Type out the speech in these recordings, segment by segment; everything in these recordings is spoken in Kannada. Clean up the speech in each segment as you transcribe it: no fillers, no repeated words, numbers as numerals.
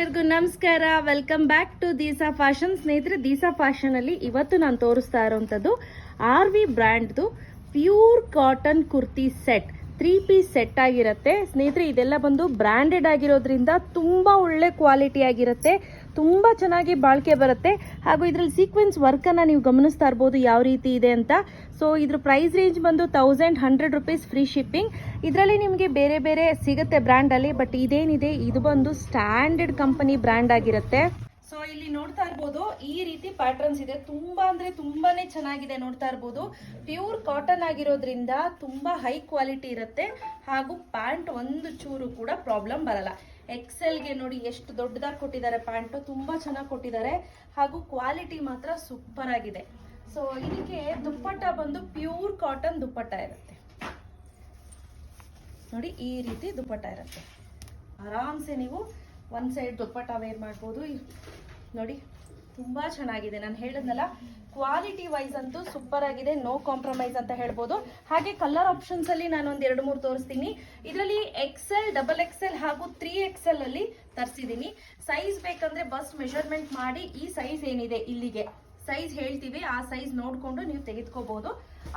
ಎಲ್ಲರಿಗೂ ನಮಸ್ಕಾರ. Welcome back to Deesa fashion. ಸ್ನೇಹಿತರೆ, ದೀಸಾ ಫ್ಯಾಷನ್ ಅಲ್ಲಿ ಇವತ್ತು ನಾನು ತೋರಿಸ್ತಾ ಇರೋಂಥದ್ದು RV ಬ್ರ್ಯಾಂಡ್ದು pure cotton kurti set, 3 piece set ಆಗಿರುತ್ತೆ. ಸ್ನೇಹಿತರೆ, ಇದೆಲ್ಲ ಬಂದು ಬ್ರ್ಯಾಂಡೆಡ್ ಆಗಿರೋದ್ರಿಂದ ತುಂಬಾ ಒಳ್ಳೆ ಕ್ವಾಲಿಟಿ ಆಗಿರುತ್ತೆ, ತುಂಬಾ ಚೆನ್ನಾಗಿ ಬಾಳಿಕೆ ಬರುತ್ತೆ. ಹಾಗೂ ಇದರಲ್ಲಿ ಸೀಕ್ವೆನ್ಸ್ ವರ್ಕ್ ಅನ್ನ ನೀವು ಗಮನಿಸ್ತಾ ಇರಬಹುದು ಯಾವ ರೀತಿ ಇದೆ ಅಂತ. ಸೊ ಇದ್ರ ಪ್ರೈಸ್ ರೇಂಜ್ ಬಂದು 1100 rupees ಫ್ರೀ ಶಿಪ್ಪಿಂಗ್. ಇದರಲ್ಲಿ ನಿಮಗೆ ಬೇರೆ ಬೇರೆ ಸಿಗುತ್ತೆ ಬ್ರ್ಯಾಂಡ್ ಅಲ್ಲಿ, ಬಟ್ ಇದೇನಿದೆ ಇದು ಬಂದು ಸ್ಟ್ಯಾಂಡರ್ಡ್ ಕಂಪನಿ ಬ್ರ್ಯಾಂಡ್ ಆಗಿರುತ್ತೆ. ಸೊ ಇಲ್ಲಿ ನೋಡ್ತಾ ಇರ್ಬೋದು, ಈ ರೀತಿ ಪ್ಯಾಟರ್ನ್ಸ್ ಇದೆ. ತುಂಬಾ ಅಂದ್ರೆ ತುಂಬಾನೇ ಚೆನ್ನಾಗಿದೆ. ನೋಡ್ತಾ ಇರ್ಬೋದು, ಪ್ಯೂರ್ ಕಾಟನ್ ಆಗಿರೋದ್ರಿಂದ ತುಂಬಾ ಹೈ ಕ್ವಾಲಿಟಿ ಇರುತ್ತೆ. ಹಾಗೂ ಪ್ಯಾಂಟ್ ಒಂದು ಚೂರು ಕೂಡ ಪ್ರಾಬ್ಲಮ್ ಬರಲ್ಲ. ಎಕ್ಸೆಲ್ಗೆ ನೋಡಿ ಎಷ್ಟು ದೊಡ್ಡದಾಗಿ ಕೊಟ್ಟಿದ್ದಾರೆ, ಪ್ಯಾಂಟು ತುಂಬಾ ಚೆನ್ನಾಗಿ ಕೊಟ್ಟಿದ್ದಾರೆ. ಹಾಗೂ ಕ್ವಾಲಿಟಿ ಮಾತ್ರ ಸೂಪರ್ ಆಗಿದೆ. ಸೊ ಇದಕ್ಕೆ ದುಪ್ಪಟ್ಟ ಬಂದು ಪ್ಯೂರ್ ಕಾಟನ್ ದುಪ್ಪಟ್ಟ ಇರುತ್ತೆ. ನೋಡಿ, ಈ ರೀತಿ ದುಪ್ಪಟ್ಟ ಇರುತ್ತೆ. ಆರಾಮ್ಸೆ ನೀವು ಒಂದ್ ಸೈಡ್ ದುಪ್ಪಟ್ಟ ವೇರ್ ಮಾಡ್ಬೋದು. ನೋಡಿ, ತುಂಬಾ ಚೆನ್ನಾಗಿದೆ. ನಾನು ಹೇಳಿದ್ನಲ್ಲ, ಕ್ವಾಲಿಟಿ ವೈಸ್ ಅಂತೂ ಸೂಪರ್ ಆಗಿದೆ, ನೋ ಕಾಂಪ್ರಮೈಸ್ ಅಂತ ಹೇಳ್ಬೋದು. ಹಾಗೆ ಕಲರ್ ಆಪ್ಷನ್ಸ್ ಅಲ್ಲಿ ನಾನು ಒಂದ್ 2-3 ತೋರಿಸ್ತೀನಿ. ಇದರಲ್ಲಿ XL, XXL ಹಾಗೂ 3XL ಅಲ್ಲಿ ತರಿಸಿದೀನಿ. ಸೈಜ್ ಬೇಕಂದ್ರೆ ಬಸ್ ಮೆಷರ್ಮೆಂಟ್ ಮಾಡಿ ಈ ಸೈಜ್ ಏನಿದೆ ಇಲ್ಲಿಗೆ ಸೈಜ್ ಹೇಳ್ತೀವಿ, ಆ ಸೈಜ್ ನೋಡ್ಕೊಂಡು ನೀವು ತೆಗೆದುಕೋಬಹುದು.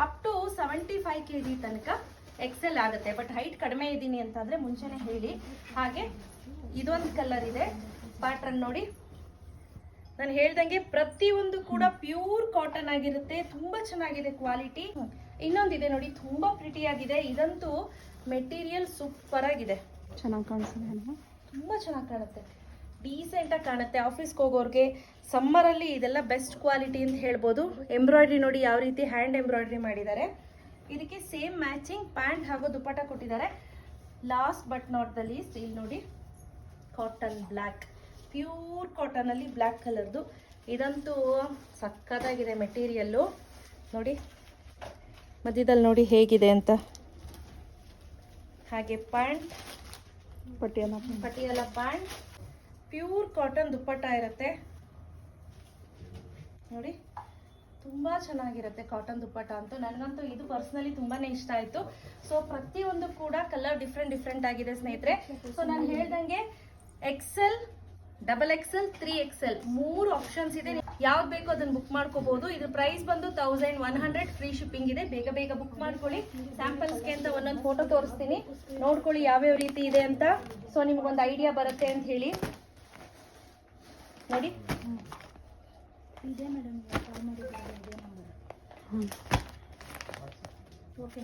ಅಪ್ ಟು 75 kg ತನಕ XL ಆಗುತ್ತೆ. ಬಟ್ ಹೈಟ್ ಕಡಿಮೆ ಇದ್ದೀನಿ ಅಂತಂದ್ರೆ ಮುಂಚೆನೆ ಹೇಳಿ. ಹಾಗೆ ಇದೊಂದು ಕಲರ್ ಇದೆ, ಪ್ಯಾಟರ್ನ್ ನೋಡಿ. ನಾನು ಹೇಳ್ದಂಗೆ ಪ್ರತಿಯೊಂದು ಕೂಡ ಪ್ಯೂರ್ ಕಾಟನ್ ಆಗಿರುತ್ತೆ, ತುಂಬಾ ಚೆನ್ನಾಗಿದೆ ಕ್ವಾಲಿಟಿ. ಇನ್ನೊಂದಿದೆ ನೋಡಿ, ತುಂಬಾ ಪ್ರಿಟಿ ಆಗಿದೆ. ಇದಂತೂ ಮೆಟೀರಿಯಲ್ ಸೂಪರ್ ಆಗಿದೆ, ಚೆನ್ನಾಗಿ ಕಾಣಿಸ್ತಿದೆ ಅಲ್ವಾ? ತುಂಬಾ ಚೆನ್ನಾಗಿ ಕಾಣುತ್ತೆ, ಡೀಸೆಂಟ್ ಆಗಿ ಕಾಣುತ್ತೆ. ಆಫೀಸ್ಗೆ ಹೋಗೋರ್ಗೆ ಸಮ್ಮರ್ ಅಲ್ಲಿ ಇದೆಲ್ಲ ಬೆಸ್ಟ್ ಕ್ವಾಲಿಟಿ ಅಂತ ಹೇಳ್ಬೋದು. ಎಂಬ್ರಾಯ್ಡ್ರಿ ನೋಡಿ ಯಾವ ರೀತಿ ಹ್ಯಾಂಡ್ ಎಂಬ್ರಾಯ್ಡ್ರಿ ಮಾಡಿದ್ದಾರೆ. ಇದಕ್ಕೆ ಸೇಮ್ ಮ್ಯಾಚಿಂಗ್ ಪ್ಯಾಂಟ್ ಹಾಗೂ ದುಪ್ಪಟ್ಟ ಕೊಟ್ಟಿದ್ದಾರೆ. Last but not the least, ಇಲ್ಲಿ ನೋಡಿ, ಕಾಟನ್ ಬ್ಲ್ಯಾಕ್, ಪ್ಯೂರ್ ಕಾಟನ್ ಅಲ್ಲಿ ಬ್ಲ್ಯಾಕ್ ಕಲರ್ದು. ಇದಂತೂ ಸಕ್ಕತ್ತಾಗಿದೆ ಮೆಟೀರಿಯಲ್ಲು. ನೋಡಿ ಮಧ್ಯದಲ್ಲಿ ನೋಡಿ ಹೇಗಿದೆ ಅಂತ. ಹಾಗೆ pant Patiala pant, pure cotton dupatta ಇರುತ್ತೆ. ನೋಡಿ, ತುಂಬಾ ಚೆನ್ನಾಗಿರುತ್ತೆ ಕಾಟನ್ ದುಪ್ಪಟ್ಟ ಅಂತೂ. ನನಗಂತೂ ಇದು ಪರ್ಸನಲಿ ತುಂಬಾನೇ ಇಷ್ಟ ಆಯ್ತು. ಸೊ ಪ್ರತಿಯೊಂದು ಕೂಡ ಕಲರ್ ಡಿಫ್ರೆಂಟ್ ಆಗಿದೆ ಸ್ನೇಹಿತರೆ. ಸೊ ನಾನು ಹೇಳ್ದಂಗೆ XL, XXL, 3XL 3 ಆಪ್ಷನ್ಸ್ ಇದೆ. ಯಾವ್ದು ಬೇಕೋ ಅದನ್ನ ಬುಕ್ ಮಾಡ್ಕೋಬಹುದು. ಇದ್ರ ಪ್ರೈಸ್ ಬಂದು 1100 ಫ್ರೀ ಶಿಪ್ಪಿಂಗ್ ಇದೆ. ಬೇಗ ಬುಕ್ ಮಾಡ್ಕೊಳ್ಳಿ. ಸ್ಯಾಂಪಲ್ಸ್ಗೆ ಅಂತ ಒಂದೊಂದು ಫೋಟೋ ತೋರಿಸ್ತೀನಿ, ನೋಡ್ಕೊಳ್ಳಿ ಯಾವ್ಯಾವ ರೀತಿ ಇದೆ ಅಂತ. ಸೊ ನಿಮ್ಗೊಂದು ಐಡಿಯಾ ಬರುತ್ತೆ ಅಂತ ಹೇಳಿ. ನೋಡಿ, ಇದೆ ಮೇಡಮ್, ಕಾಲ್ ಮಾಡಿದ್ದಾರೆ, ಇದೆ ನಂಬರ್. ಓಕೆ,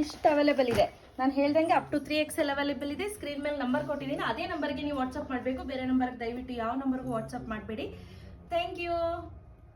ಇಷ್ಟು ಅವೈಲೇಬಲ್ ಇದೆ. ನಾನು ಹೇಳ್ದಂಗೆ ಅಪ್ ಟು 3XL ಅವೈಲೇಬಲ್ ಇದೆ. ಸ್ಕ್ರೀನ್ ಮೇಲೆ ನಂಬರ್ ಕೊಟ್ಟಿದ್ದೀನಿ, ಅದೇ ನಂಬರ್ಗೆ ನೀವು ವಾಟ್ಸಪ್ ಮಾಡಬೇಕು. ಬೇರೆ ನಂಬರ್ಗೆ ದಯವಿಟ್ಟು ಯಾವ ನಂಬರ್ಗೂ ವಾಟ್ಸಪ್ ಮಾಡಬೇಡಿ. Thank you.